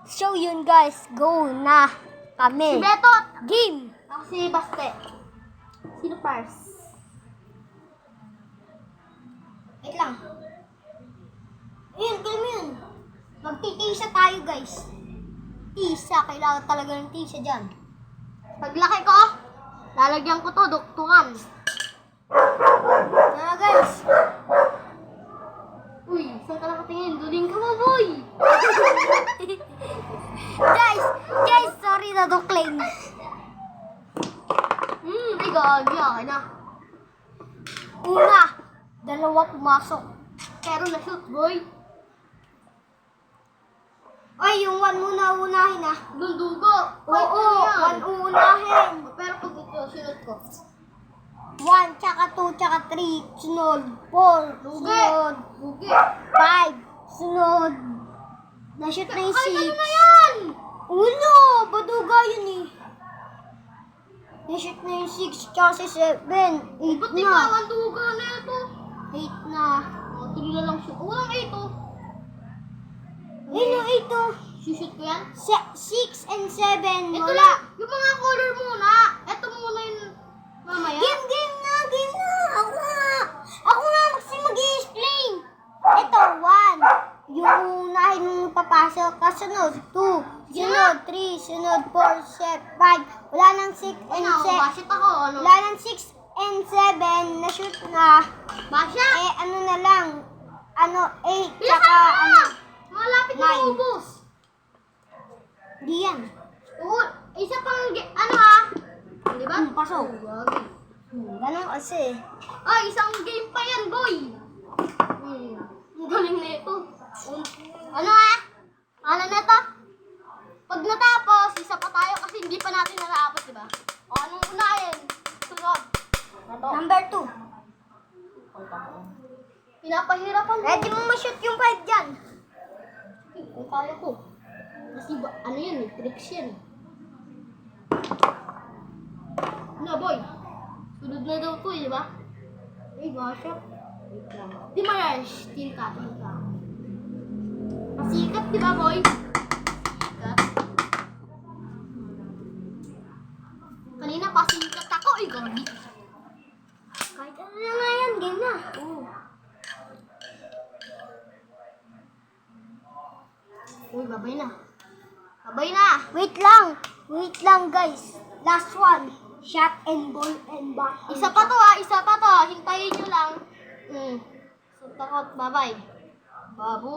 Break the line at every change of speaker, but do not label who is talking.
So yun guys, go na kami.
Si Betot!
Game!
Ako si Baste. Sino first?
Wait lang. Ayun, game yun. Magtitisa tayo guys. Tisa, kailangan talaga ng tisa dyan.
Paglaki ko, lalagyan ko to, duktungan.
Kaya guys,
Uy, saan ka nakatingin? Duling ka mo, boy!
guys, sorry na dukling.
Ay gagi, akin na.
Una, dalawa pumasok.
Pero na-shoot, boy.
Ay, yung one muna unahin ah.
Dundugo.
Oo, one unahin.
Pero pag ito, sinot ko.
1, tsaka 2, tsaka 3, sunod 4,
Lugi.
sunod
Bugi.
5, sunod. Na-shoot na yung
Ay, ano
6.
na yan?
Ulo, baduga yun eh. Na-shoot na yung 6, tsaka si 7. 8
Ba't
na.
ikaw ang duga na ito?
8 na.
Tuloy na lang shoot. Walang 8 oh.
Ayun yung 8 oh.
Shoot ko yan?
6 and 7,
Ito
wala.
lang. Yung mga color muna. Ito muna yung mamaya.
Game na. Ako nga kasi mag-i-explain. Ito, 1. Yung unahin mong papasok. Kasunod, 2. Sunod, 3. Sunod, 4, 5. Wala nang 6
Ay,
and
ako,
7.
basit ako. Ano?
Wala nang 6 and 7. Na-shoot na.
Basya?
Eh, ano na lang. 8.
Bilisan
Tsaka,
mo! Malapit na
9.
ubos.
Di yan.
Oo, isa pang, ano ha? Di ba?
Pasok.
Gagi.
Ganun kasi.
Ay, isang game pa yan, boy. Ang galing na ito. Ano ha? Ano na ito? Pag natapos, isa pa tayo kasi hindi pa natin natapos, di ba? O, anong unahin? Sunod. Ito.
Number 2.
Pinapahirapan mo.
Ready mo ma-shoot yung 5 dyan.
Kung kaya ko. Kasi ano yan eh, tricks yan eh. Ano boy? Sunod na daw to eh, di ba? Ay, gosh. Di ma-rush. Team ka. Pasikat, di ba boy? Pasikat. Kanina pasikat ako eh, gagi.
Kahit ano na nga yan, game na.
Oo. Uy, babay na. Babay na!
Wait lang guys. Last one. Shot and ball and back.
Isa pa to ha, isa pa to. Hintayin nyo lang. So, takot, bye-bye. Babu.